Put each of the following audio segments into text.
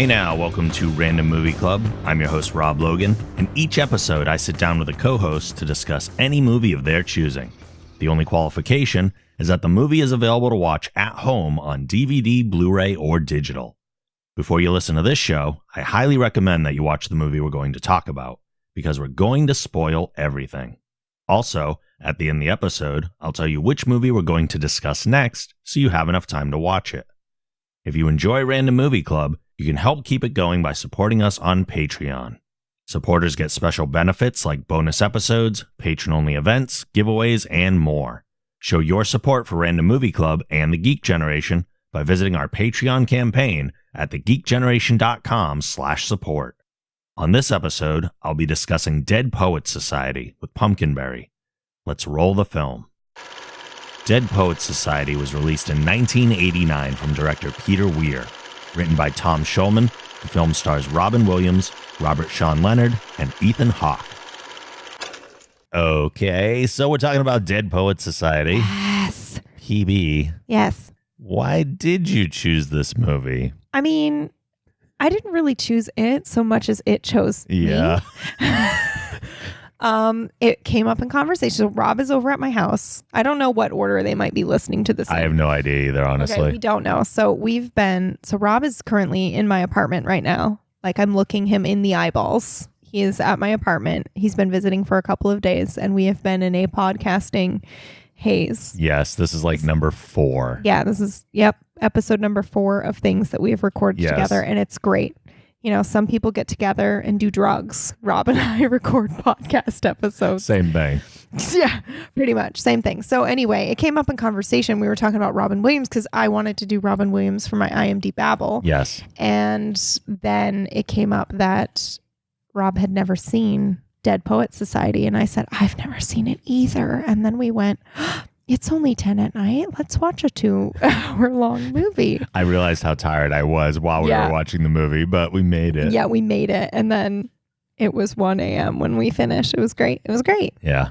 Hey now, welcome to Random Movie Club. I'm your host, Rob Logan. In each episode, I sit down with a co-host to discuss any movie of their choosing. The only qualification is that the movie is available to watch at home on DVD, Blu-ray, or digital. Before you listen to this show, I highly recommend that you watch the movie we're going to talk about, because we're going to spoil everything. Also, at the end of the episode, I'll tell you which movie we're going to discuss next, so you have enough time to watch it. If you enjoy Random Movie Club, you can help keep it going by supporting us on Patreon. Supporters get special benefits like bonus episodes, patron-only events, giveaways, and more. Show your support for Random Movie Club and the Geek Generation by visiting our Patreon campaign at thegeekgeneration.com/support. On this episode, I'll be discussing Dead Poets Society with Pumpkinberry. Let's roll the film. Dead Poets Society was released in 1989 from director Peter Weir. Written by Tom Schulman, the film stars Robin Williams, Robert Sean Leonard, and Ethan Hawke. Okay, so we're talking about Dead Poets Society. Yes. PB. Yes. Why did you choose this movie? I mean, I didn't really choose it so much as it chose me. It came up in conversation. So Rob is over at my house. I don't know what order they might be listening to this. I have no idea either, honestly. Okay, we don't know. So Rob is currently in my apartment right now. Like, I'm looking him in the eyeballs. He is at my apartment. He's been visiting for a couple of days, and we have been in a podcasting haze. Yes, this is like number 4. Yeah, this is, episode number 4 of things that we have recorded together, and it's great. You know, some people get together and do drugs. Rob and I record podcast episodes. Same thing. Yeah, pretty much. Same thing. So anyway, it came up in conversation. We were talking about Robin Williams because I wanted to do Robin Williams for my IMD Babble. Yes. And then it came up that Rob had never seen Dead Poets Society. And I said, I've never seen it either. And then we went, it's only 10 at night. Let's watch a 2-hour-long movie. I realized how tired I was while we were watching the movie, but we made it. Yeah, we made it. And then it was 1 a.m. when we finished. It was great. It was great. Yeah.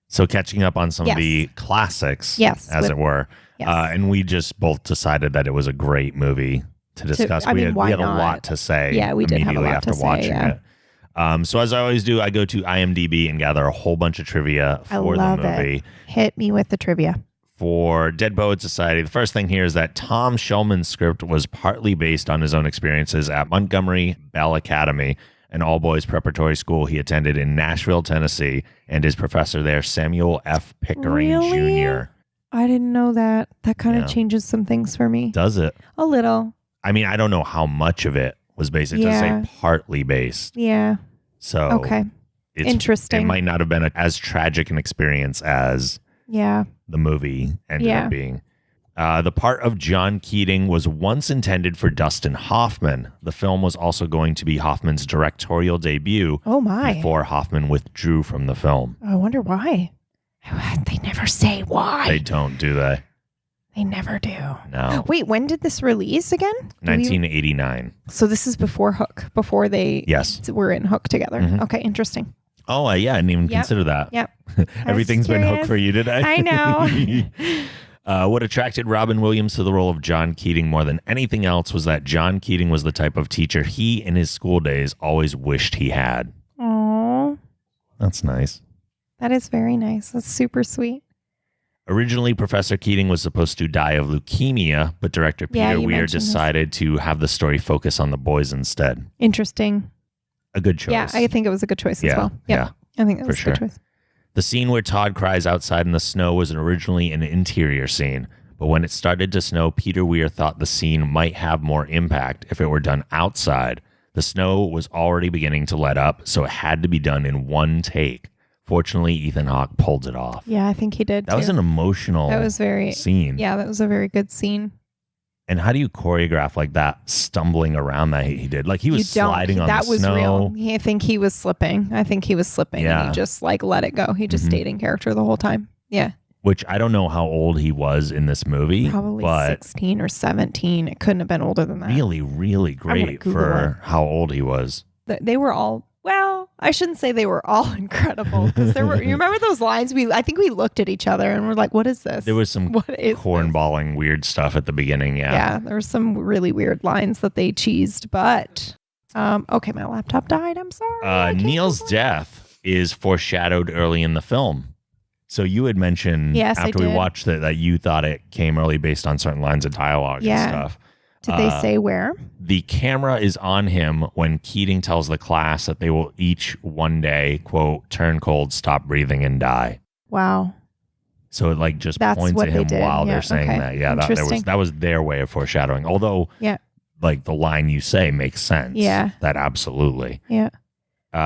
So catching up on some of the classics, as it were. Yes. And we just both decided that it was a great movie to discuss. We had a lot to say we did have a lot after to say, watching it. So as I always do, I go to IMDb and gather a whole bunch of trivia for the movie. It. Hit me with the trivia. For Dead Poets Society, the first thing here is that Tom Schulman's script was partly based on his own experiences at Montgomery Bell Academy, an all-boys preparatory school he attended in Nashville, Tennessee, and his professor there, Samuel F. Pickering Jr. I didn't know that. That kind of changes some things for me. Does it? A little. I mean, I don't know how much of it was based. It does say partly based. Yeah. So okay. Interesting. It might not have been as tragic an experience as the movie ended up being. The part of John Keating was once intended for Dustin Hoffman. The film was also going to be Hoffman's directorial debut. Oh my. Before Hoffman withdrew from the film. I wonder why. They never say why. They don't, do they? They never do. No. Wait, when did this release again? 1989. So this is before Hook, before they were in Hook together. Mm-hmm. Okay, interesting. Oh, yeah, I didn't even consider that. Yep. Everything's been Hook for you today. I know. What attracted Robin Williams to the role of John Keating more than anything else was that John Keating was the type of teacher he, in his school days, always wished he had. Aww. That's nice. That is very nice. That's super sweet. Originally, Professor Keating was supposed to die of leukemia, but director Peter Weir decided to have the story focus on the boys instead. Interesting. A good choice. Yeah, I think it was a good choice as well. Yep. Yeah, I think that was a good choice. The scene where Todd cries outside in the snow was originally an interior scene, but when it started to snow, Peter Weir thought the scene might have more impact if it were done outside. The snow was already beginning to let up, so it had to be done in one take. Fortunately, Ethan Hawke pulled it off. Yeah, I think he did. That was an emotional scene. Yeah, that was a very good scene. And how do you choreograph like that, stumbling around that he did? Like he was sliding on the snow. That was real. I think he was slipping. And he just like let it go. He just stayed in character the whole time. Yeah. Which I don't know how old he was in this movie. Probably 16 or 17. It couldn't have been older than that. Really, really great for how old he was. They were all Well, I shouldn't say they were all incredible because there were. You remember those lines? I think we looked at each other and we're like, "What is this?" There was some cornballing weird stuff at the beginning. Yeah, there were some really weird lines that they cheesed. But okay, my laptop died. I'm sorry. Neil's death is foreshadowed early in the film. So you had mentioned after we watched it that you thought it came early based on certain lines of dialogue and stuff. Did they say where? The camera is on him when Keating tells the class that they will each one day, quote, turn cold, stop breathing, and die. Wow. So it just points at him while they're saying that. Yeah, that was their way of foreshadowing. Although, the line you say makes sense. Yeah. That absolutely. Yeah.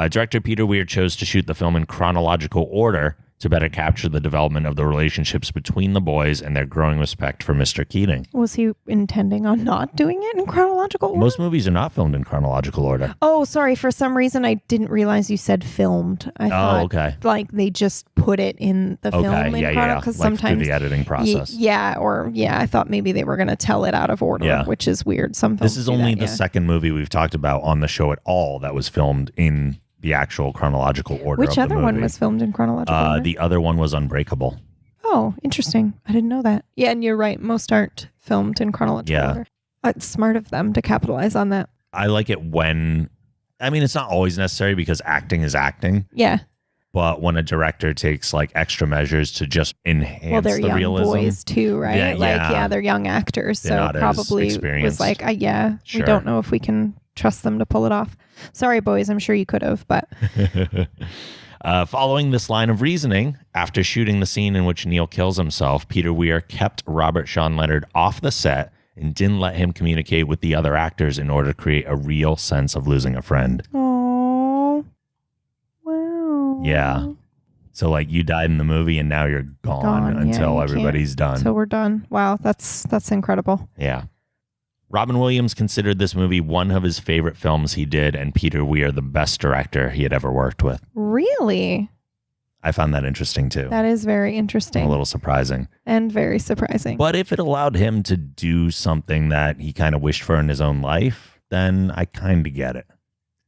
Director Peter Weir chose to shoot the film in chronological order to better capture the development of the relationships between the boys and their growing respect for Mr. Keating. Was he intending on not doing it in chronological order? Most movies are not filmed in chronological order. Oh, sorry. For some reason, I didn't realize you said filmed. I thought they just put it in the film in chronological. Because sometimes through the editing process. I thought maybe they were going to tell it out of order, which is weird. Some films This is only the second movie we've talked about on the show at all that was filmed in the actual chronological order. Which other one was filmed in chronological order? The other one was Unbreakable. Oh, interesting. I didn't know that. Yeah, and you're right. Most aren't filmed in chronological order. It's smart of them to capitalize on that. I like it when, it's not always necessary because acting is acting. Yeah. But when a director takes extra measures to just enhance they're the young realism. Boys too, right? They're young actors. They're so probably was we don't know if we can trust them to pull it off. Sorry, boys. I'm sure you could have, but. Following this line of reasoning, after shooting the scene in which Neil kills himself, Peter Weir kept Robert Sean Leonard off the set and didn't let him communicate with the other actors in order to create a real sense of losing a friend. Oh, wow. Yeah. So you died in the movie and now you're gone until everybody's done. So we're done. Wow, that's incredible. Yeah. Robin Williams considered this movie one of his favorite films he did, and Peter Weir the best director he had ever worked with. Really? I found that interesting too. That is very interesting. A little surprising. And very surprising. But if it allowed him to do something that he kind of wished for in his own life, then I kind of get it.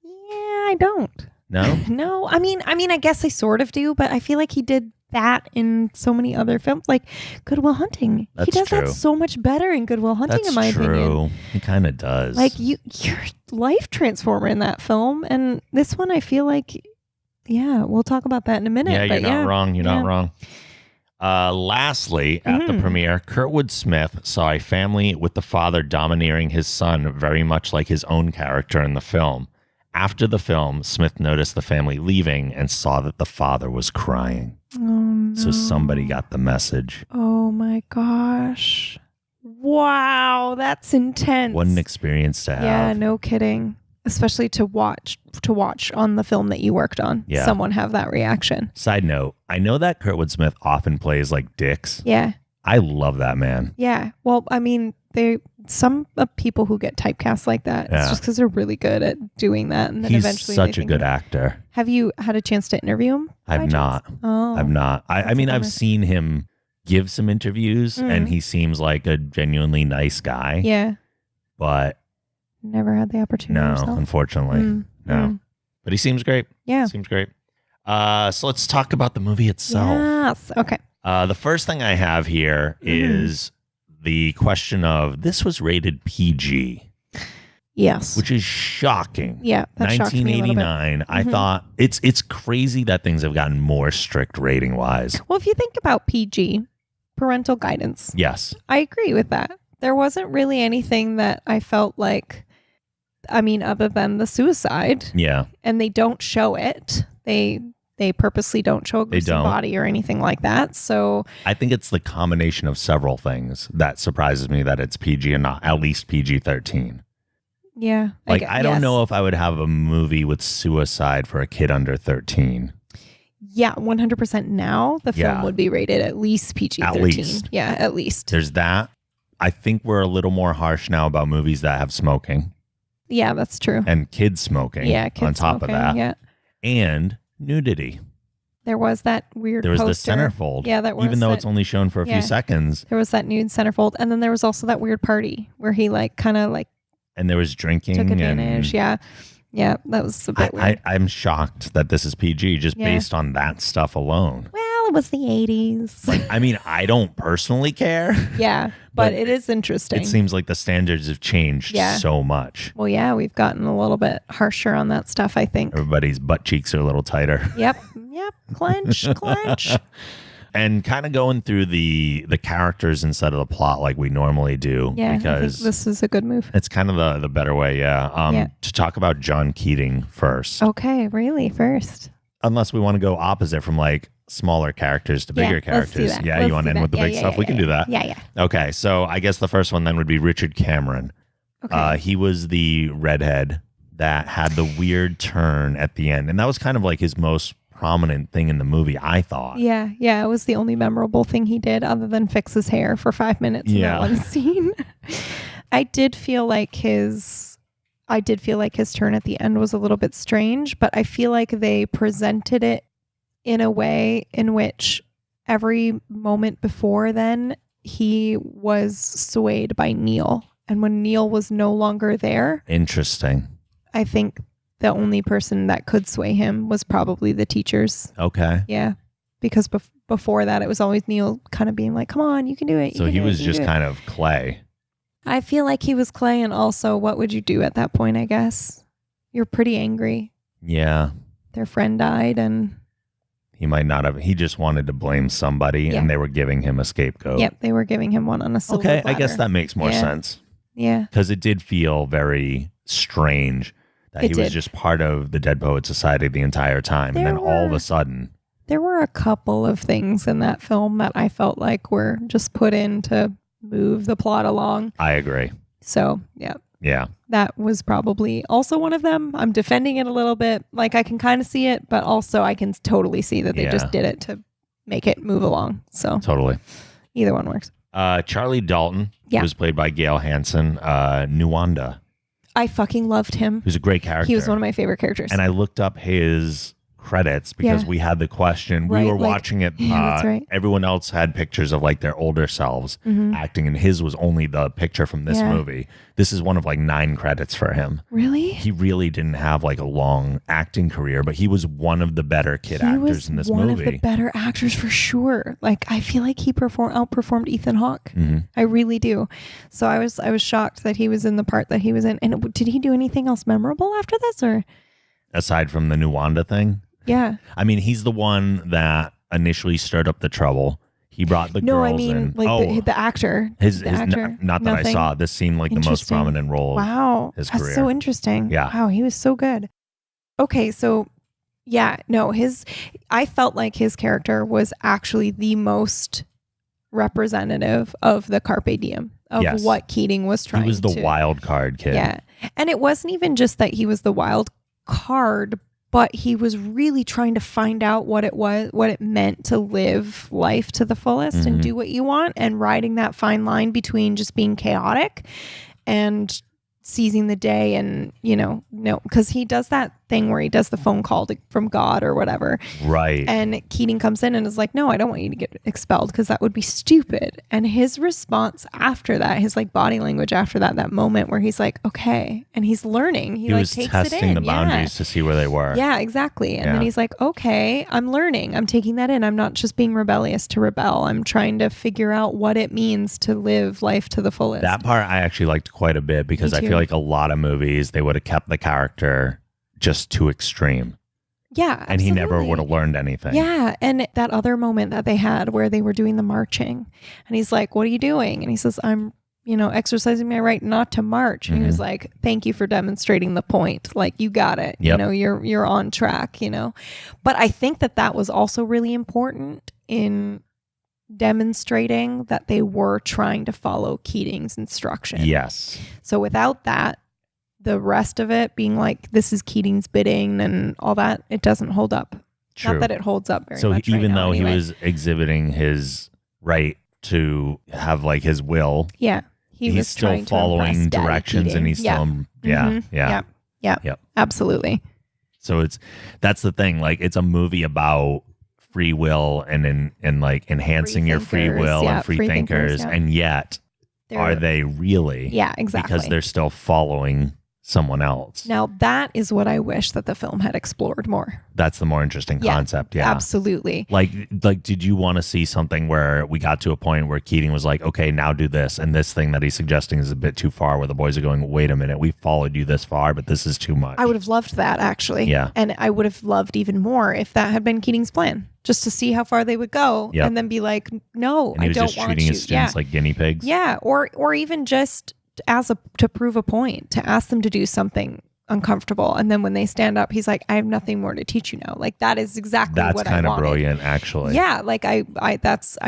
Yeah, I don't. No? No. I mean, I guess I sort of do, but I feel like he did that in so many other films, like Good Will Hunting. He does that so much better in Good Will Hunting, in my opinion. He kind of does. You're a life transformer in that film, and this one I feel like, we'll talk about that in a minute. Yeah, you're not wrong. You're not wrong. Lastly, at the premiere, Kurtwood Smith saw a family with the father domineering his son very much like his own character in the film. After the film, Smith noticed the family leaving and saw that the father was crying. Oh, no. So somebody got the message. Oh, my gosh. Wow, that's intense. What an experience to have. Yeah, no kidding. Especially to watch on the film that you worked on. Yeah. Someone have that reaction. Side note, I know that Kurtwood Smith often plays dicks. Yeah. I love that man. Yeah. Well, some people who get typecast like that, it's just because they're really good at doing that. And then He's eventually such a good actor. Have you had a chance to interview him? I've not. Oh. I've not. I've seen him give some interviews and he seems like a genuinely nice guy. Yeah. But never had the opportunity. No, unfortunately. No. But he seems great. Yeah. Seems great. So let's talk about the movie itself. Yes. Okay. The first thing I have here is the question of this was rated PG. Yes. Which is shocking. Yeah. That 1989. I thought it's crazy that things have gotten more strict rating wise. Well, if you think about PG, parental guidance. Yes. I agree with that. There wasn't really anything that I felt like, other than the suicide. Yeah. And they don't show it. They purposely don't show a gruesome body or anything like that. So I think it's the combination of several things that surprises me that it's PG and not at least PG-13. Yeah. I don't know if I would have a movie with suicide for a kid under 13. Yeah, 100% now the film would be rated at least PG-13. At least. Yeah, at least. There's that. I think we're a little more harsh now about movies that have smoking. Yeah, that's true. And kids smoking. Yeah, kids on top smoking, of that. Yeah. And nudity. There was that weird There was poster. the centerfold. Yeah, that was. Even though it's only shown for a few seconds. There was that nude centerfold. And then there was also that weird party where he kind of and there was drinking. Took advantage. Yeah. Yeah, that was a bit weird. I'm shocked that this is PG just Yeah. based on that stuff alone. Well, it was the 80s. Like, I mean, I don't personally care. Yeah, but it is interesting. It seems like the standards have changed so much. Well, yeah, we've gotten a little bit harsher on that stuff, I think. Everybody's butt cheeks are a little tighter. Yep. Clench. And kind of going through the characters instead of the plot like we normally do. Yeah, because I think this is a good move. it's kind of the better way, to talk about John Keating first. Okay, really? First? Unless we want to go opposite from like smaller characters to bigger characters. Let's do that. Yeah, Let's you want to do end with the that. big stuff? We can do that. Yeah. Okay, so I guess the first one then would be Richard Cameron. Okay. He was the redhead that had the weird turn at the end. And that was kind of like his most prominent thing in the movie, I thought. Yeah, it was the only memorable thing he did other than fix his hair for 5 minutes in that one scene. I did feel like his turn at the end was a little bit strange, but I feel like they presented it in a way in which every moment before then he was swayed by Neil. And when Neil was no longer there, Interesting. I think the only person that could sway him was probably the teachers. Okay. Yeah. Because before that, it was always Neil kind of being like, come on, you can do it. So he was just kind of clay. I feel like he was clay. And also, what would you do at that point, I guess? You're pretty angry. Yeah. Their friend died and... He might not have. He just wanted to blame somebody and they were giving him a scapegoat. Yep. They were giving him one on a silver platter. I guess that makes more sense. Yeah. Because it did feel very strange that he was just part of the Dead Poet Society the entire time. And then all of a sudden... There were a couple of things in that film that I felt like were just put in to move the plot along. I agree. So, yeah. Yeah. That was probably also one of them. I'm defending it a little bit. Like, I can kind of see it, but also I can totally see that they just did it to make it move along. So totally. Either one works. Charlie Dalton, who was played by Gail Hansen, Nuwanda. I fucking loved him. Who's a great character. He was one of my favorite characters. And I looked up his credits because we had the question. Right, we were watching it. that's right. Everyone else had pictures of like their older selves acting, and his was only the picture from this movie. This is one of like 9 credits for him. Really? He really didn't have like a long acting career, but he was one of the better kid actors in this movie. One of the better actors for sure. Like, I feel like he outperformed Ethan Hawke. I really do. So I was shocked that he was in the part that he was in. And did he do anything else memorable after this, or aside from the Nuwanda thing? Yeah. I mean, he's the one that initially stirred up the trouble. He brought the girls in. Like the actor. His actor. Not that I saw. This seemed like the most prominent role of his career. That's so interesting. Yeah. Wow, he was so good. Okay, so I felt like his character was actually the most representative of the Carpe Diem, of what Keating was trying to. He was the wild card kid. Yeah. And it wasn't even just that he was the wild card, but he was really trying to find out what it meant to live life to the fullest and do what you want, and riding that fine line between just being chaotic and seizing the day. And, because he does that thing where he does the phone call from God or whatever. Right. And Keating comes in and is like, no, I don't want you to get expelled because that would be stupid. And his response after that, his like body language after that moment where he's like, okay. And he's learning. He like was takes testing it in. the boundaries to see where they were. Yeah, exactly. And then he's like, okay, I'm learning. I'm taking that in. I'm not just being rebellious to rebel. I'm trying to figure out what it means to live life to the fullest. That part I actually liked quite a bit because I feel like a lot of movies, they would have kept the character just too extreme. Yeah, absolutely. And he never would have learned anything. Yeah, and that other moment that they had where they were doing the marching, and he's like, what are you doing? And he says, I'm, exercising my right not to march. And he was like, thank you for demonstrating the point. Like, you got it. Yep. You're on track, But I think that was also really important in demonstrating that they were trying to follow Keating's instruction. Yes. So without that, the rest of it being like, this is Keating's bidding and all that, it doesn't hold up. True. Not that it holds up very so much. Even right though now, anyway. he was exhibiting his right to have like his will, he's was still following directions, and he's still Yep. Absolutely. So that's the thing. Like, it's a movie about free will and like enhancing your free will and free thinkers, and yet are they really? Yeah, exactly. Because they're still following someone else. Now, that is what I wish that the film had explored more. That's the more interesting concept. Yeah, absolutely. Like, did you want to see something where we got to a point where Keating was like, okay, now do this, and this thing that he's suggesting is a bit too far, where the boys are going, wait a minute, we followed you this far, but this is too much. I would have loved that, actually. Yeah. And I would have loved even more if that had been Keating's plan, just to see how far they would go, and then be like, no, and he was I don't just want treating you. his students like guinea pigs. Yeah, or even just to prove a point, to ask them to do something uncomfortable, and then when they stand up, he's like, I have nothing more to teach you now. Like, that is exactly what I wanted. That's kind of brilliant, actually. Yeah, like I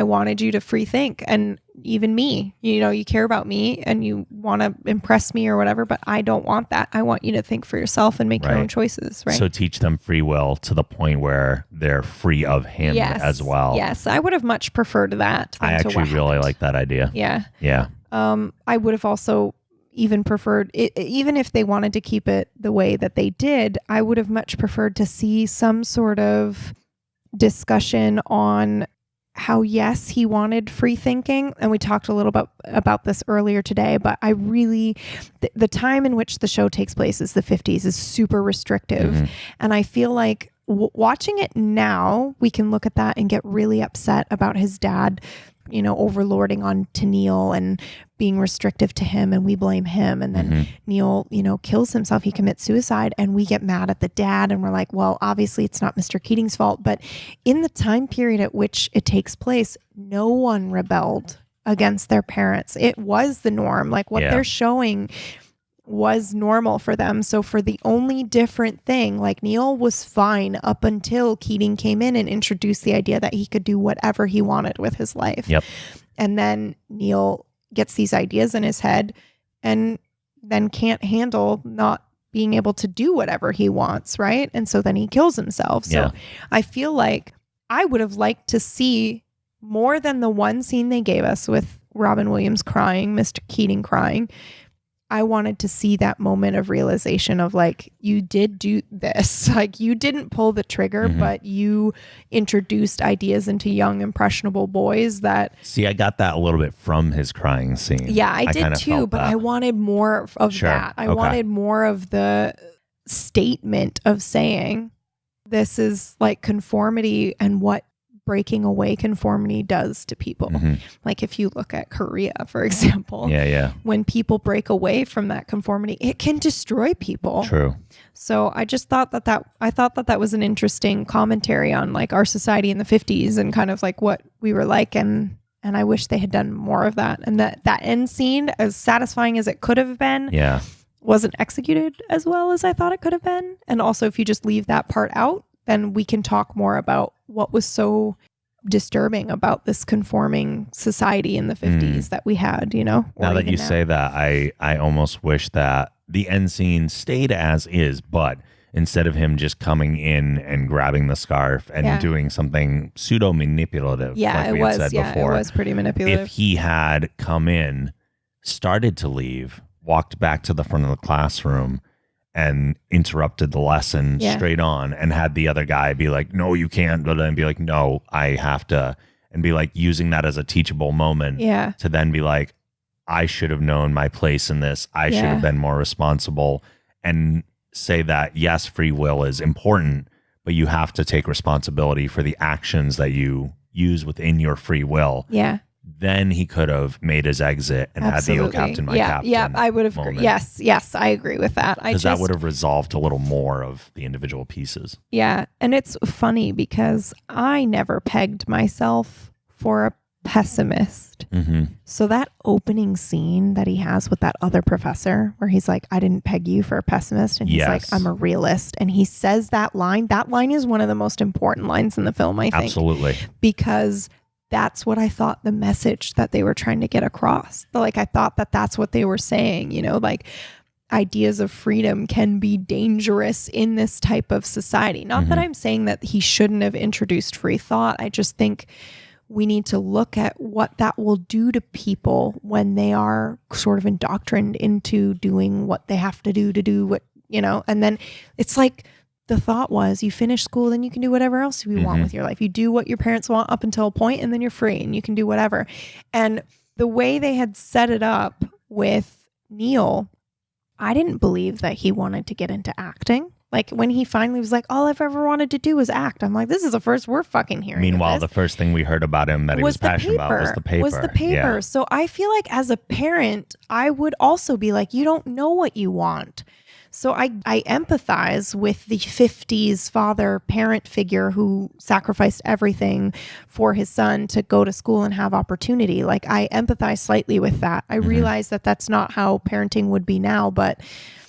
wanted you to free think, and even me, you care about me and you want to impress me or whatever, but I don't want that. I want you to think for yourself and make your own choices, right? So teach them free will to the point where they're free of him as well. Yes, I would have much preferred that. I actually really like that idea. Yeah. Yeah. I would have also even preferred it, even if they wanted to keep it the way that they did, I would have much preferred to see some sort of discussion on how, yes, he wanted free thinking. And we talked a little bit about this earlier today, but I really, the time in which the show takes place is the 50s, is super restrictive. Mm-hmm. And I feel like watching it now, we can look at that and get really upset about his dad, overlording on to Neil and being restrictive to him, and we blame him. And then Neil, kills himself. He commits suicide, and we get mad at the dad, and we're like, well, obviously it's not Mr. Keating's fault. But in the time period at which it takes place, no one rebelled against their parents. It was the norm. Like, what they're showing was normal for them. So for the only different thing, like, Neil was fine up until Keating came in and introduced the idea that he could do whatever he wanted with his life. Yep. And then Neil gets these ideas in his head and then can't handle not being able to do whatever he wants, right? And so then he kills himself. So I feel like I would have liked to see more than the one scene they gave us with Robin Williams crying, Mr. Keating crying. I wanted to see that moment of realization of, like, you did do this. Like, you didn't pull the trigger, but you introduced ideas into young, impressionable boys that... See, I got that a little bit from his crying scene. Yeah, I did too, but I wanted more of that. I wanted more of the statement of saying, this is like conformity and what breaking away conformity does to people. Like, if you look at Korea, for example, when people break away from that conformity, it can destroy people. True. So I just thought that was an interesting commentary on, like, our society in the 50s and kind of like what we were like, and I wish they had done more of that. And that end scene, as satisfying as it could have been, wasn't executed as well as I thought it could have been. And also, if you just leave that part out, then we can talk more about what was so disturbing about this conforming society in the 50s that we had, Now that you say that, I almost wish that the end scene stayed as is, but instead of him just coming in and grabbing the scarf and doing something pseudo manipulative, like we had said before, it was pretty manipulative. If he had come in, started to leave, walked back to the front of the classroom, and interrupted the lesson straight on, and had the other guy be like, no, you can't, and be like, no, I have to, and be like using that as a teachable moment to then be like, I should have known my place in this. I should have been more responsible, and say that, yes, free will is important, but you have to take responsibility for the actions that you use within your free will. Yeah. Then he could have made his exit and had the "Oh Captain, my Captain." Yeah, I would have. Yes, I agree with that. Because that would have resolved a little more of the individual pieces. Yeah, and it's funny because I never pegged myself for a pessimist. So that opening scene that he has with that other professor, where he's like, "I didn't peg you for a pessimist," and he's like, "I'm a realist," and he says that line. That line is one of the most important lines in the film, I think. Absolutely, because that's what I thought the message that they were trying to get across. Like, I thought that that's what they were saying, like, ideas of freedom can be dangerous in this type of society. Not that I'm saying that he shouldn't have introduced free thought. I just think we need to look at what that will do to people when they are sort of indoctrined into doing what they have to do what, and then it's like, the thought was, you finish school, then you can do whatever else you want with your life. You do what your parents want up until a point, and then you're free and you can do whatever. And the way they had set it up with Neil I didn't believe that he wanted to get into acting. Like when he finally was like, all I've ever wanted to do was act. I'm like, this is the first we're fucking hearing. Meanwhile, the first thing we heard about him that he was passionate about was the paper. Yeah. So I feel like as a parent, I would also be like, you don't know what you want. So I empathize with the 50s father parent figure who sacrificed everything for his son to go to school and have opportunity. Like I empathize slightly with that. I realize that that's not how parenting would be now, but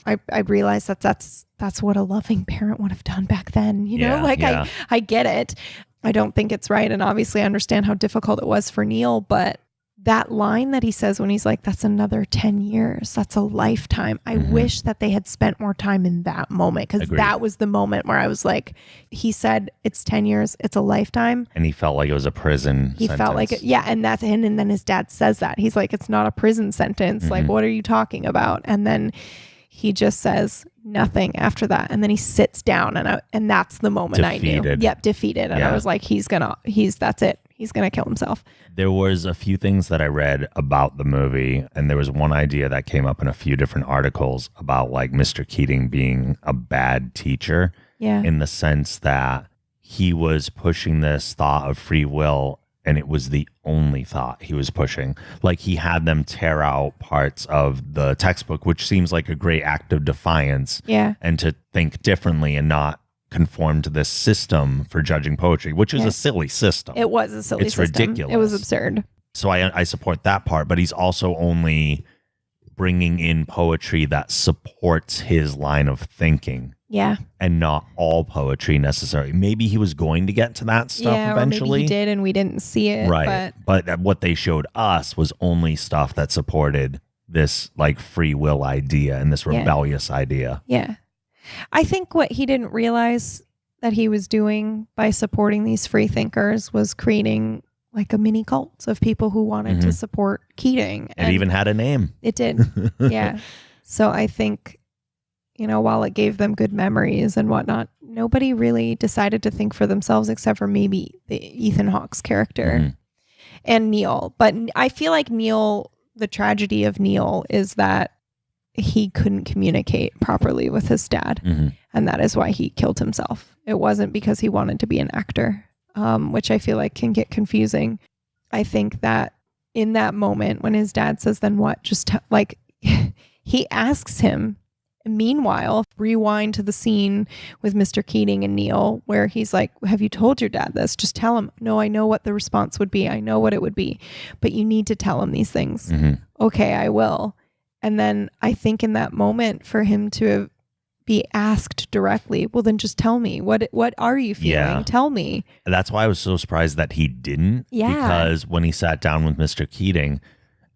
I realize that that's what a loving parent would have done back then. You know, I get it. I don't think it's right. And obviously I understand how difficult it was for Neil, but that line that he says when he's like, that's another 10 years, that's a lifetime. I wish that they had spent more time in that moment, because that was the moment where I was like, he said it's 10 years, it's a lifetime. And he felt like it was a prison sentence. Felt like it. Yeah. And that's him. And then his dad says that. He's like, it's not a prison sentence. Like, what are you talking about? And then he just says nothing after that. And then he sits down and that's the moment defeated. I knew. Yep, defeated. And I was like, that's it. He's going to kill himself. There was a few things that I read about the movie, and there was one idea that came up in a few different articles about like Mr. Keating being a bad teacher. Yeah. In the sense that he was pushing this thought of free will, and it was the only thought he was pushing. Like he had them tear out parts of the textbook, which seems like a great act of defiance. Yeah. And to think differently and not conform to this system for judging poetry, which is a silly system. It was a silly system. It's ridiculous. It was absurd. So I support that part, but he's also only bringing in poetry that supports his line of thinking. Yeah. And not all poetry necessarily. Maybe he was going to get to that stuff eventually. Or maybe he did and we didn't see it. Right. But what they showed us was only stuff that supported this like free will idea and this rebellious idea. Yeah. I think what he didn't realize that he was doing by supporting these free thinkers was creating like a mini cult of people who wanted to support Keating. It even had a name. It did. Yeah. So I think, while it gave them good memories and whatnot, nobody really decided to think for themselves except for maybe the Ethan Hawke's character and Neil. But I feel like the tragedy of Neil is that he couldn't communicate properly with his dad. And that is why he killed himself. It wasn't because he wanted to be an actor, which I feel like can get confusing. I think that in that moment when his dad says, then what? Just he asks him. Meanwhile, rewind to the scene with Mr. Keating and Neil where he's like, have you told your dad this? Just tell him. No, I know what the response would be. I know what it would be. But you need to tell him these things. Okay, I will. And then I think in that moment for him to be asked directly, well, then just tell me. What are you feeling? Yeah. Tell me. That's why I was so surprised that he didn't. Yeah. Because when he sat down with Mr. Keating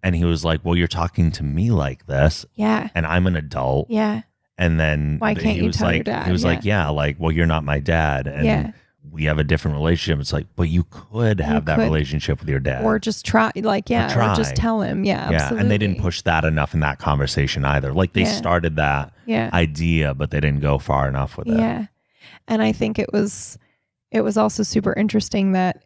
and he was like, well, you're talking to me like this. Yeah. And I'm an adult. Yeah. And then why can't you tell your dad? He was like, well, you're not my dad. And we have a different relationship. It's like, but you could have that relationship with your dad. Or just try, or just tell him. Yeah, absolutely. And they didn't push that enough in that conversation either. Like they started that idea, but they didn't go far enough with it. Yeah. And I think it was also super interesting that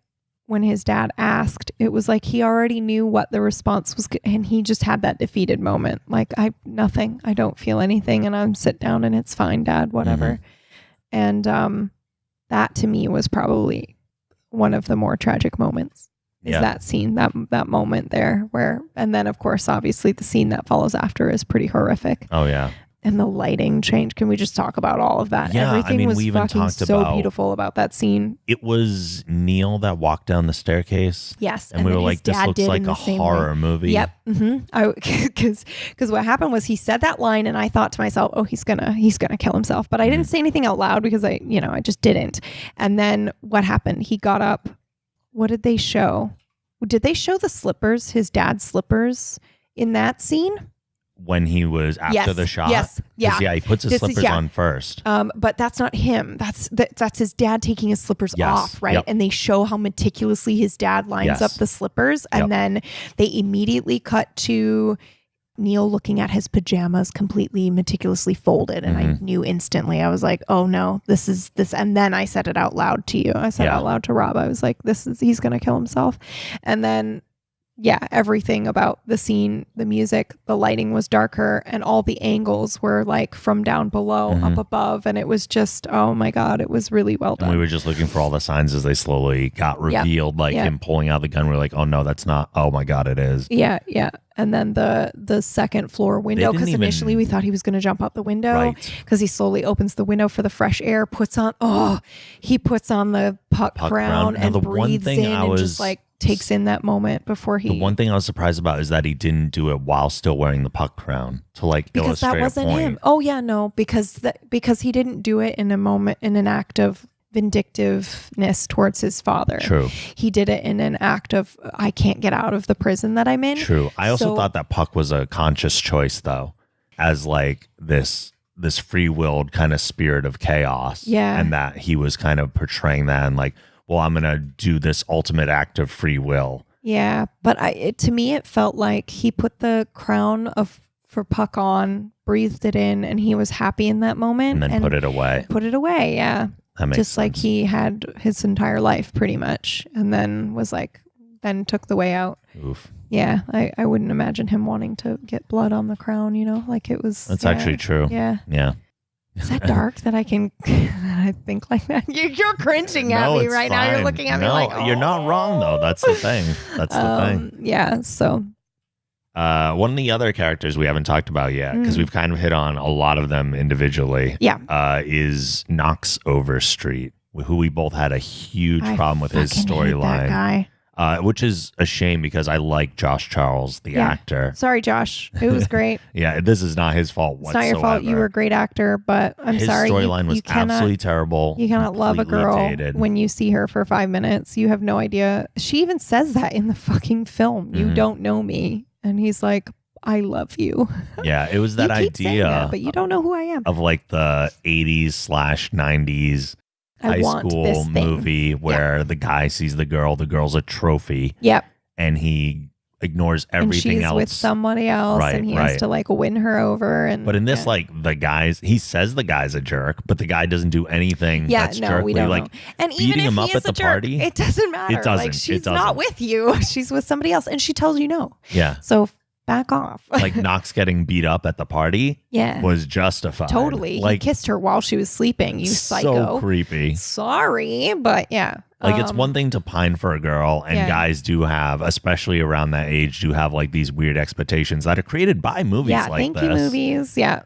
when his dad asked, it was like he already knew what the response was, and he just had that defeated moment. Like, nothing. I don't feel anything, and I'm sit down and it's fine, Dad, whatever. And that to me was probably one of the more tragic moments. Is that scene, that moment there where, and then of course, obviously the scene that follows after is pretty horrific. Oh yeah. And the lighting change. Can we just talk about all of that? Yeah, everything was fucking so beautiful about that scine. It was Neil that walked down the staircase. Yes. And we were like, this looks like a horror movie. Yep. Because what happened was he said that line and I thought to myself, oh, he's gonna kill himself. But I didn't say anything out loud because I just didn't. And then what happened? He got up. What did they show? Did they show the slippers, his dad's slippers in that scene? When he was after the shot? Yes. Yeah. Yeah, he puts his slippers on first. But that's not him. That's his dad taking his slippers off, right? Yep. And they show how meticulously his dad lines up the slippers. And then they immediately cut to Neil looking at his pajamas completely meticulously folded. And I knew instantly, I was like, oh no, this is this. And then I said it out loud to you. I said it out loud to Rob. I was like, he's going to kill himself. And then yeah, everything about the scene, the music, the lighting was darker, and all the angles were like from down below, up above, and it was just, oh my God, it was really well done. And we were just looking for all the signs as they slowly got revealed, like him pulling out the gun. We're like, oh no, that's not. Oh my God, it is. Yeah, yeah. And then the second floor window, because initially we thought he was going to jump out the window, because he slowly opens the window for the fresh air, puts on the puck crown and breathes in and just like takes in that moment before he. The one thing I was surprised about is that he didn't do it while still wearing the puck crown to like because illustrate that wasn't a point. him. Oh yeah, no, because he didn't do it in a moment, in an act of vindictiveness towards his father. True. He did it in an act of, I can't get out of the prison that I'm in. True. I also thought that Puck was a conscious choice though, as like this free-willed kind of spirit of chaos. Yeah. And that he was kind of portraying that and like, well, I'm going to do this ultimate act of free will. Yeah. But to me, it felt like he put the crown for Puck on, breathed it in, and he was happy in that moment. And then put it away. Put it away, yeah. That makes just sense. like he had his entire life pretty much, and then was like, then took the way out. Oof. Yeah, I wouldn't imagine him wanting to get blood on the crown, like it was. That's actually true. Yeah. Yeah. Is that dark that I can I think like that? You're cringing at me right now. You're looking at me like, oh. You're not wrong though. That's the thing. That's the thing. Yeah. So. One of the other characters we haven't talked about yet, because we've kind of hit on a lot of them individually. Yeah. Is Knox Overstreet, who we both had a huge problem with his storyline. Which is a shame because I like Josh Charles, the actor. Sorry, Josh. It was great. Yeah, this is not his fault whatsoever. It's not your fault. You were a great actor, but I'm sorry. His storyline was absolutely terrible. You cannot love a girl when you see her for 5 minutes. You have no idea. She even says that in the fucking film. You don't know me. And he's like, I love you. Yeah, it was that idea. That, but you don't know who I am. Of like the 80s/90s high school movie where the guy sees the girl's a trophy. Yep. And he ignores everything else. And she's with somebody else and he has to like win her over. But in this, like he says the guy's a jerk, but the guy doesn't do anything that's jerkly. We don't like know. And beating even if him he up is at the party, it doesn't matter. It doesn't. Like she's not with you. She's with somebody else and she tells you no. Yeah. So back off. Like Knox getting beat up at the party was justified. Totally. Like, he kissed her while she was sleeping, you psycho. So creepy. Sorry, but yeah. Like it's one thing to pine for a girl, and guys do have, especially around that age, do have like these weird expectations that are created by movies like this. Thank you, movies. Yeah.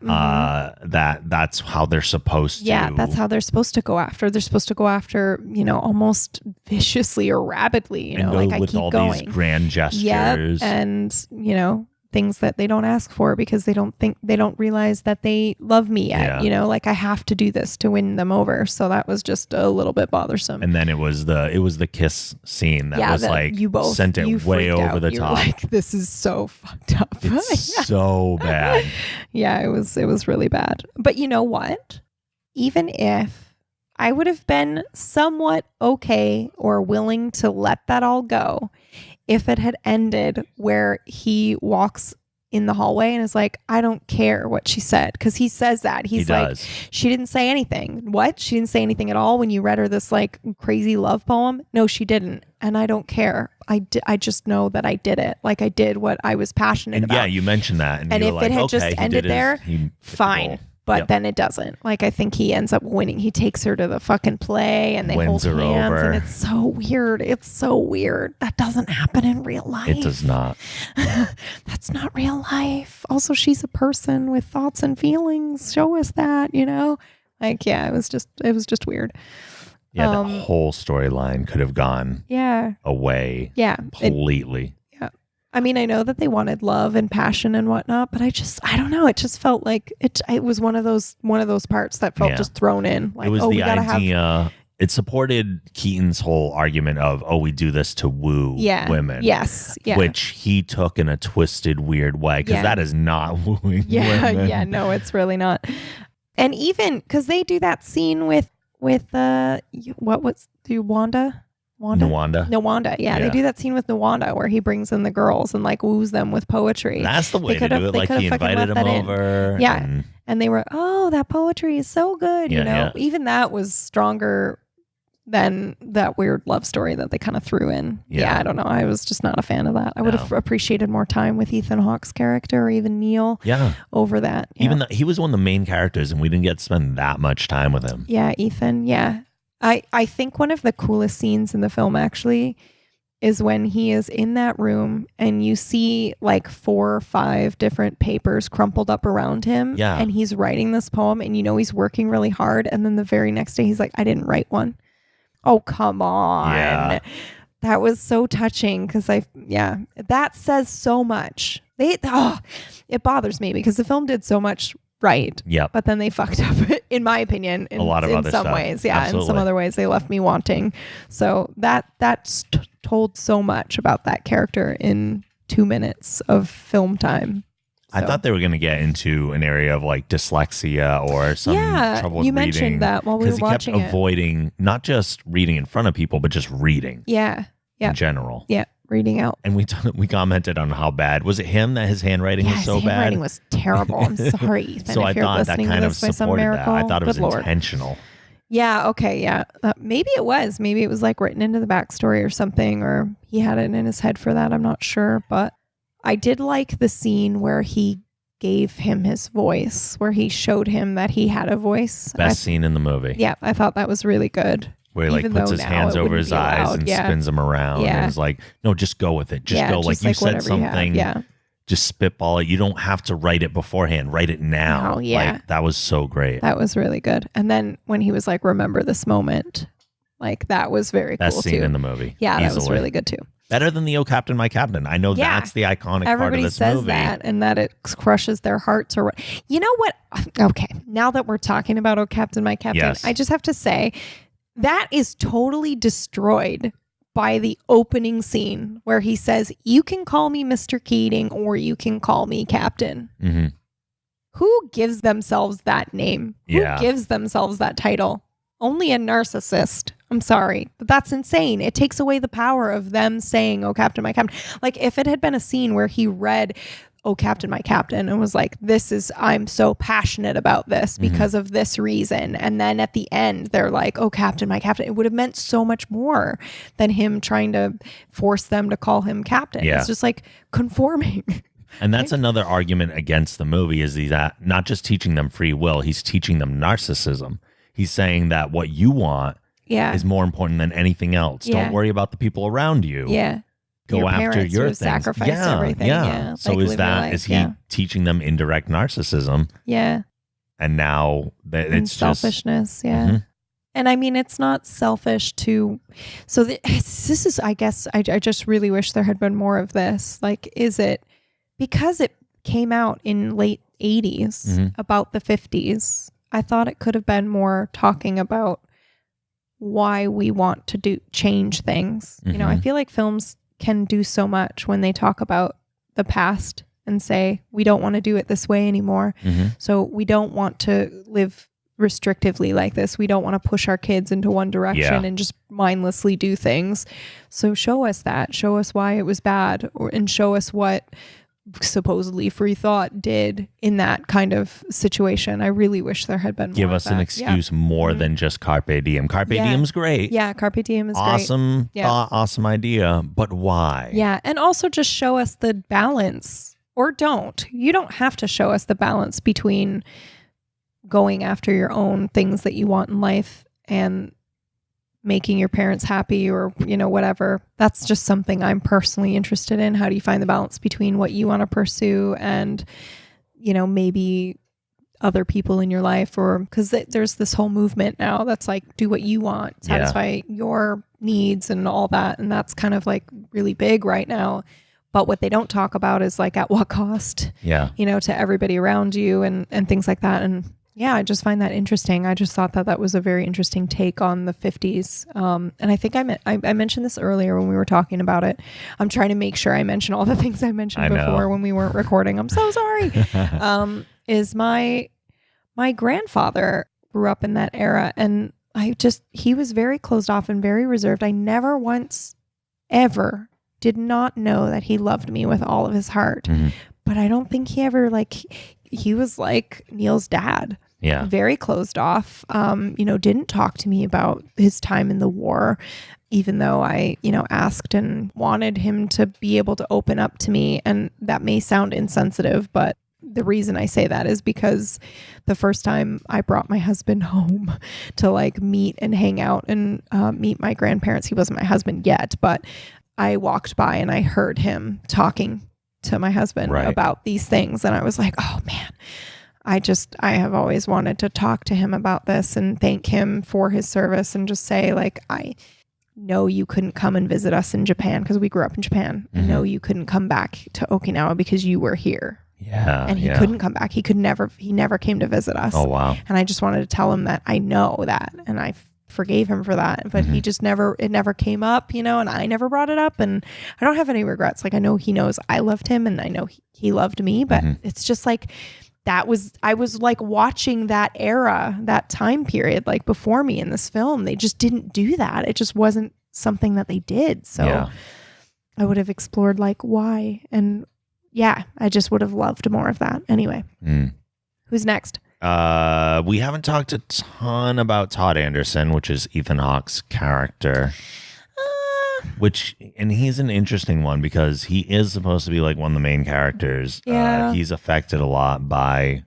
That's how they're supposed to. Yeah, that's how they're supposed to go after. They're supposed to go after, almost viciously or rabidly, and go like with I keep all going. These grand gestures. Yeah, and things that they don't ask for because they don't realize that they love me yet. Like I have to do this to win them over. So that was just a little bit bothersome. And then it was the kiss scene that was like you both sent it way over the top. Like, this is so fucked up. It's so bad. Yeah, it was really bad. But you know what? Even if I would have been somewhat okay or willing to let that all go, if it had ended where he walks in the hallway and is like, I don't care what she said. Because he says that. He's like, she didn't say anything. What? She didn't say anything at all when you read her this like crazy love poem? No, she didn't. And I don't care. I just know that I did it. Like I did what I was passionate about. Yeah, you mentioned that. And if it had just ended there, fine. But then it doesn't. Like, I think he ends up winning. He takes her to the fucking play and they hold hands. Over. And it's so weird. It's so weird. That doesn't happen in real life. It does not. That's not real life. Also, she's a person with thoughts and feelings. Show us that, Like, yeah, it was just weird. Yeah, the whole storyline could have gone away completely. I mean, I know that they wanted love and passion and whatnot, but I don't know. It just felt like it was one of those parts that felt just thrown in. Like, it was the idea. It supported Keaton's whole argument of, we do this to woo women. Yes. Yeah. Which he took in a twisted, weird way, because that is not wooing women. Yeah, no, it's really not. And even, because they do that scene with Wanda? Nwanda. Yeah, they do that scene with Nwanda where he brings in the girls and like woos them with poetry. That's the way to do it. Like he invited them over. Yeah. And they were, that poetry is so good. Even that was stronger than that weird love story that they kind of threw in. Yeah, I don't know. I was just not a fan of that. I would have appreciated more time with Ethan Hawke's character or even Neil over that. Yeah. Even he was one of the main characters and we didn't get to spend that much time with him. Yeah, Ethan. Yeah. I think one of the coolest scenes in the film actually is when he is in that room and you see like 4 or 5 different papers crumpled up around him. Yeah. And he's writing this poem and he's working really hard. And then the very next day he's like, I didn't write one. Oh, come on. Yeah. That was so touching because that says so much. It bothers me because the film did so much right. Yep. But then they fucked up, in my opinion, in a lot of other some stuff. ways. Yeah. Absolutely. In some other ways, they left me wanting. So that's told so much about that character in 2 minutes of film time. So. I thought they were going to get into an area of like dyslexia or some trouble with you reading. mentioned that while we were watching it. Because he kept avoiding not just reading in front of people, but just reading. Yeah. In general. Yeah. Reading out. And we commented on how bad. Was it him that his handwriting was so bad? His handwriting was terrible. I'm sorry, Ethan. So if I you're thought that listening kind to of this by some supported miracle, that. I thought it was good Lord. intentional. Yeah, okay, yeah. Maybe it was. Maybe it was like written into the backstory or something, or he had it in his head for that. I'm not sure. But I did like the scene where he gave him his voice, where he showed him that he had a voice. Best scene in the movie. Yeah, I thought that was really good. Where he like Even puts though his now hands it over wouldn't his be eyes allowed. and Yeah. spins them around. Yeah. And is like, no, just go with it. Just go. Like just you said whatever you have. something. Yeah. Just spitball it. You don't have to write it beforehand. Write it now. Oh, yeah. Like, that was so great. That was really good. And then when he was like, remember this moment, like that was very Best cool scene too. in the movie. Yeah, easily. that was really good too. Better than the "Oh Captain, My Captain." I know that's the iconic part of this says movie. that, and that it crushes their hearts. Or you know what? Okay, now that we're talking about "Oh Captain, My Captain," Yes. I just have to say that is totally destroyed by the opening scene where he says, "You can call me Mr. Keating, or you can call me Captain." Mm-hmm. Who gives themselves that name? Yeah. Who gives themselves that title? Only a narcissist. I'm sorry, but that's insane. It takes away the power of them saying, "Oh, Captain, my Captain." Like if it had been a scene where he read, "Oh, Captain, my Captain," and was like, I'm so passionate about this because of this reason. And then at the end, they're like, "Oh, Captain, my Captain." It would have meant so much more than him trying to force them to call him Captain. Yeah. It's just like conforming. And that's another argument against the movie is he's not just teaching them free will, he's teaching them narcissism. He's saying that what you want is more important than anything else. Yeah. Don't worry about the people around you. Yeah. Go after parents who your have things. sacrificed everything. Yeah. So like is live your that life. is he teaching them indirect narcissism? Yeah. And now that And it's selfishness. Yeah. Mhm. And I mean, it's not selfish to. So this is, I guess, I just really wish there had been more of this. Like, is it because it came out in late 80s about the 50s? I thought it could have been more talking about why we want to change things. You know, I feel like films can do so much when they talk about the past and say, we don't want to do it this way anymore. So we don't want to live restrictively like this. We don't want to push our kids into one direction and just mindlessly do things. So show us that. Show us why it was bad, and show us what supposedly free thought did in that kind of situation. I really wish there had been more give of us that. an excuse more than just carpe diem. Carpe diem's great. Yeah, carpe diem is awesome great. thought, awesome idea, but why? Yeah, and also just show us the balance, or don't. You don't have to show us the balance between going after your own things that you want in life and making your parents happy, or, you know, whatever. That's just something I'm personally interested in. How do you find the balance between what you want to pursue and, you know, maybe other people in your life? Or because there's this whole movement now that's like, do what you want, satisfy your needs and all that. And that's kind of like really big right now. But what they don't talk about is like at what cost, you know, to everybody around you and things like that. And yeah, I just find that interesting. I just thought that was a very interesting take on the 50s. And I think I mentioned this earlier when we were talking about it. I'm trying to make sure I mention all the things I mentioned before when we weren't recording. I'm so sorry. Is my grandfather grew up in that era, and he was very closed off and very reserved. I never once ever did not know that he loved me with all of his heart. But I don't think he ever he was like Neil's dad. Yeah. Very closed off. Didn't talk to me about his time in the war, even though I, asked and wanted him to be able to open up to me. And that may sound insensitive, but the reason I say that is because the first time I brought my husband home to like meet and hang out and meet my grandparents, he wasn't my husband yet, but I walked by and I heard him talking to my husband about these things. And I was like, oh man, I have always wanted to talk to him about this and thank him for his service and just say like, I know you couldn't come and visit us in Japan because we grew up in Japan. I know you couldn't come back to Okinawa because you were here. Yeah. And he couldn't come back. He never came to visit us. Oh, wow. And I just wanted to tell him that I know that. And I forgave him for that. But he just it never came up, and I never brought it up. And I don't have any regrets. Like I know he knows I loved him and I know he loved me. But it's just like, I was like watching that era, that time period, like before me in this film. They just didn't do that. It just wasn't something that they did. So I would have explored like why. And yeah, I just would have loved more of that. Anyway, who's next? We haven't talked a ton about Todd Anderson, which is Ethan Hawke's character. And he's an interesting one because he is supposed to be like one of the main characters. Yeah. He's affected a lot by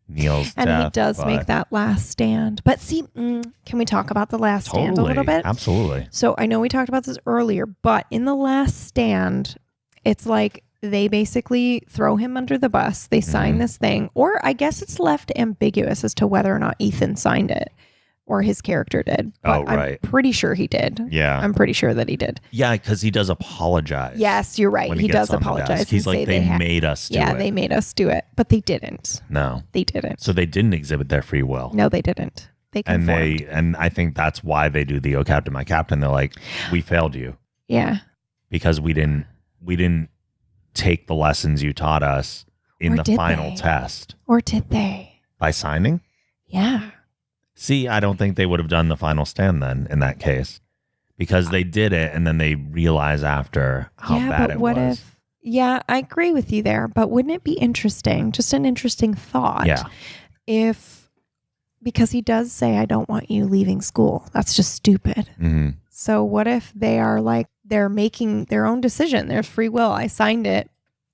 Neil's death. And he does make that last stand. But see, can we talk about the last stand a little bit? Absolutely. So I know we talked about this earlier, but in the last stand, it's like they basically throw him under the bus. They sign this thing, or I guess it's left ambiguous as to whether or not Ethan signed it or his character did. But I'm pretty sure he did. Yeah. I'm pretty sure that he did. Yeah, because he does apologize. Yes, you're right. He does apologize. He's like, they made us do it. Yeah, they made us do it, but they didn't. No. They didn't. So they didn't exhibit their free will. No, they didn't. They conformed. And I think that's why they do the "Oh Captain, My Captain." They're like, we failed you. Yeah. Because we didn't take the lessons you taught us in the final test. Or did they? By signing? Yeah. See, I don't think they would have done the final stand then in that case. Because they did it and then they realize after how bad it was. Yeah, I agree with you there. But wouldn't it be interesting, just an interesting thought, because he does say, I don't want you leaving school. That's just stupid. Mm-hmm. So what if they are like, they're making their own decision. There's free will. I signed it.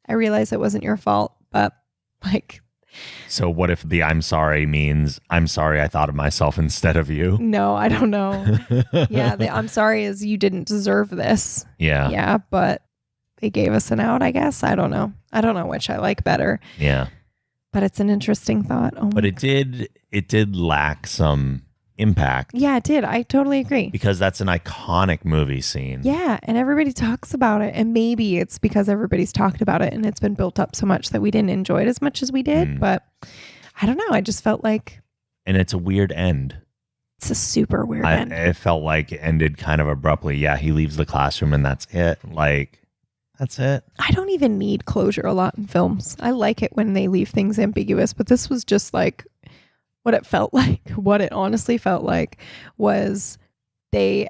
I realize it wasn't your fault, but like. So what if the "I'm sorry" means I'm sorry I thought of myself instead of you? No, I don't know. Yeah, the "I'm sorry" is you didn't deserve this. Yeah. Yeah, but they gave us an out, I guess. I don't know. I don't know which I like better. Yeah. But it's an interesting thought. But it did lack some impact. Yeah, it did. I totally agree. Because that's an iconic movie scene. Yeah, and everybody talks about it. And maybe it's because everybody's talked about it and it's been built up so much that we didn't enjoy it as much as we did. But I don't know. I just felt like... And it's a weird end. It's a super weird end. It felt like it ended kind of abruptly. Yeah, he leaves the classroom and that's it. Like, that's it. I don't even need closure a lot in films. I like it when they leave things ambiguous. But this was just like... What it felt like, what it honestly felt like was they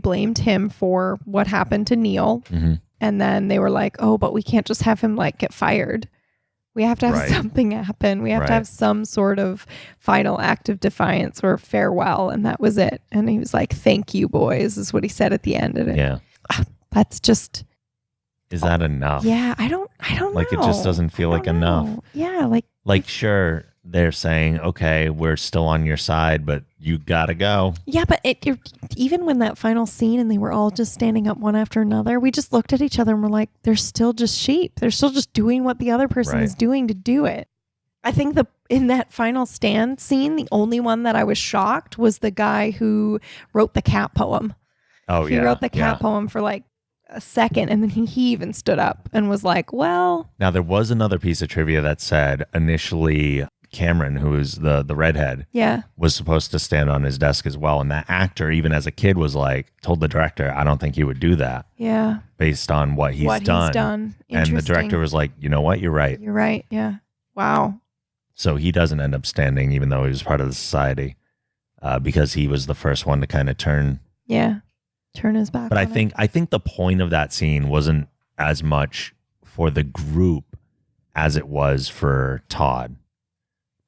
blamed him for what happened to Neil. Mm-hmm. And then they were like, oh, but we can't just have him like get fired. We have to have something happen. We have to have some sort of final act of defiance or farewell. And that was it. And he was like, thank you, boys, is what he said at the end of it. Yeah. That's just. Is that enough? Yeah, I don't know. Like it just doesn't feel like enough. Yeah, like sure. They're saying, okay, we're still on your side, but you gotta go. Yeah, but even when that final scene and they were all just standing up one after another, we just looked at each other and we're like, they're still just sheep. They're still just doing what the other person is doing to do it. I think in that final stand scene, the only one that I was shocked was the guy who wrote the cat poem. Oh, He wrote the cat poem for like a second, and then he even stood up and was like, well. Now, there was another piece of trivia that said initially Cameron, who is the redhead, was supposed to stand on his desk as well. And that actor, even as a kid, was like, told the director, I don't think he would do that. Yeah. Based on what he's done. And the director was like, you know what? You're right. You're right. Yeah. Wow. So he doesn't end up standing, even though he was part of the society, because he was the first one to kind of turn. Yeah. Turn his back. But I think the point of that scene wasn't as much for the group as it was for Todd.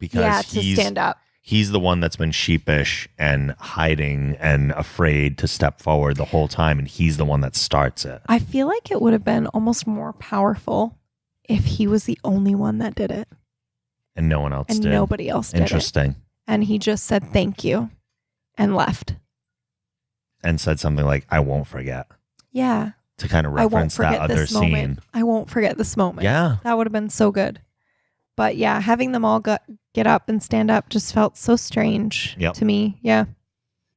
because to stand up. He's the one that's been sheepish and hiding and afraid to step forward the whole time, and he's the one that starts it. I feel like it would have been almost more powerful if he was the only one that did it. And no one else and did. Nobody else did Interesting. it. And he just said thank you and left. And said something like, I won't forget. Yeah. To kind of reference that other scene. I won't forget this moment. Yeah. That would have been so good. But yeah, having them all get up and stand up just felt so strange to me. Yeah.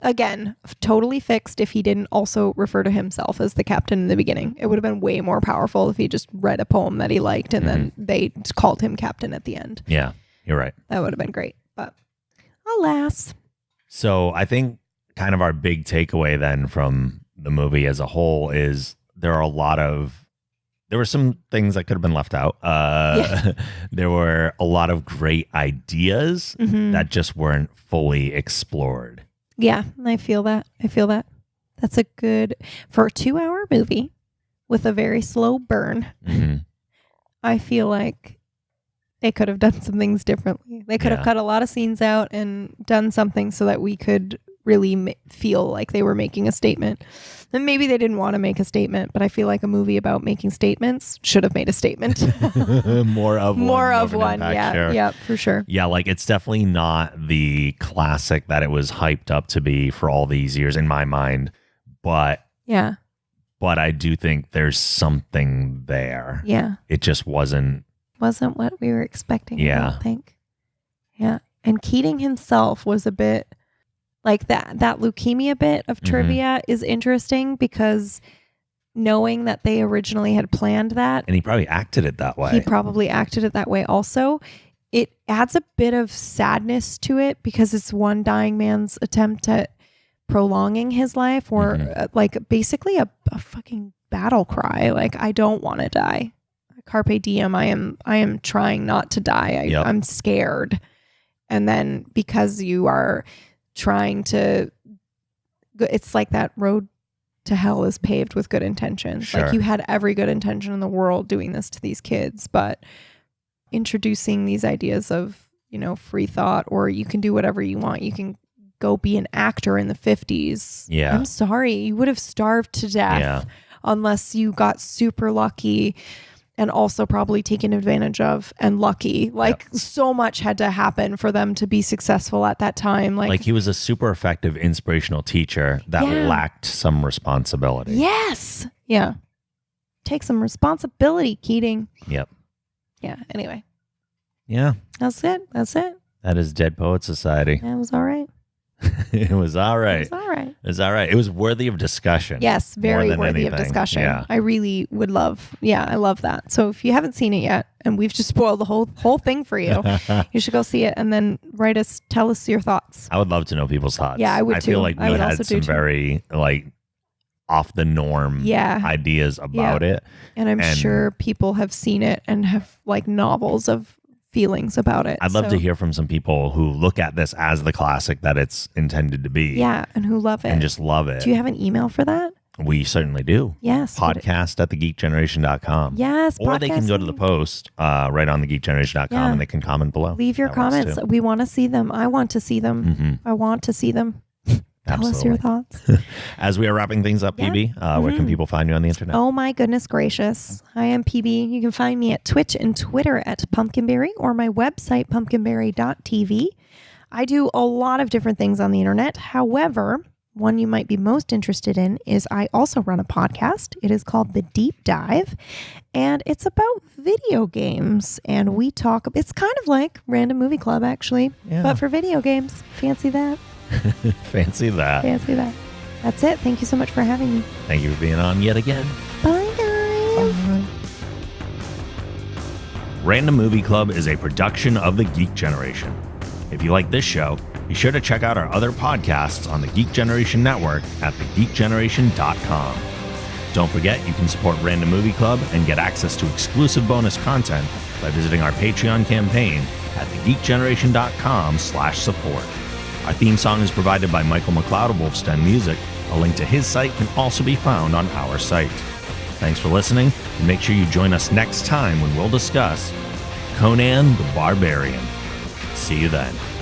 Again, totally fixed if he didn't also refer to himself as the captain in the beginning. It would have been way more powerful if he just read a poem that he liked and then they called him captain at the end. Yeah, you're right. That would have been great. But alas. So I think kind of our big takeaway then from the movie as a whole is there were some things that could have been left out. There were a lot of great ideas that just weren't fully explored. Yeah, I feel that. That's a good, for a 2-hour movie with a very slow burn. I feel like they could have done some things differently. They could have cut a lot of scenes out and done something so that we could really feel like they were making a statement. And maybe they didn't want to make a statement, but I feel like a movie about making statements should have made a statement. More of one. Yeah, sure. Yeah, for sure. Yeah, like it's definitely not the classic that it was hyped up to be for all these years in my mind. But I do think there's something there. Yeah. It just wasn't what we were expecting. Yeah. I don't think. Yeah. And Keating himself was a bit like that leukemia bit of trivia is interesting because knowing that they originally had planned that. And he probably acted it that way. He probably acted it that way also. It adds a bit of sadness to it because it's one dying man's attempt at prolonging his life or like basically a fucking battle cry. Like, I don't want to die. Carpe diem. I am trying not to die. I'm scared. And then because you are trying to, it's like that road to hell is paved with good intentions. Sure. Like you had every good intention in the world doing this to these kids, but introducing these ideas of, free thought, or you can do whatever you want. You can go be an actor in the 50s. Yeah. I'm sorry. You would have starved to death unless you got super lucky and also probably taken advantage of and lucky. Like so much had to happen for them to be successful at that time. Like he was a super effective inspirational teacher that lacked some responsibility. Yes. Yeah. Take some responsibility, Keating. Yep. Yeah. Anyway. Yeah. That's it. That is Dead Poet Society. That was all right. It was all right. It was worthy of discussion. Yes, very worthy of discussion. Yeah. I really would love. Yeah, I love that. So if you haven't seen it yet, and we've just spoiled the whole thing for you, you should go see it and then tell us your thoughts. I would love to know people's thoughts. Yeah, I would too. I feel like we had some very off the norm ideas about it. And I'm sure people have seen it and have novels of feelings about it. I'd love to hear from some people who look at this as the classic that it's intended to be. Yeah, and who love it. And just love it. Do you have an email for that? We certainly do. Yes. Podcast@thegeekgeneration.com. Yes. Or they can go to the post right on thegeekgeneration.com and they can comment below. Leave your comments. We want to see them. I want to see them. I want to see them. Tell us your thoughts. As we are wrapping things up, PB, where can people find you on the internet? Oh my goodness gracious. I am PB. You can find me at Twitch and Twitter at Pumpkinberry or my website, pumpkinberry.tv. I do a lot of different things on the internet. However, one you might be most interested in is I also run a podcast. It is called The Deep Dive, and it's about video games. And we talk, it's kind of like Random Movie Club, actually, but for video games. Fancy that. Fancy that. That's it. Thank you so much for having me. Thank you for being on yet again. Bye, guys. Bye. Random Movie Club is a production of the Geek Generation. If you like this show, be sure to check out our other podcasts on the Geek Generation Network at thegeekgeneration.com. Don't forget, you can support Random Movie Club and get access to exclusive bonus content by visiting our Patreon campaign at thegeekgeneration.com/support. Our theme song is provided by Michael McLeod of Wolfsten Music. A link to his site can also be found on our site. Thanks for listening, and make sure you join us next time when we'll discuss Conan the Barbarian. see you then.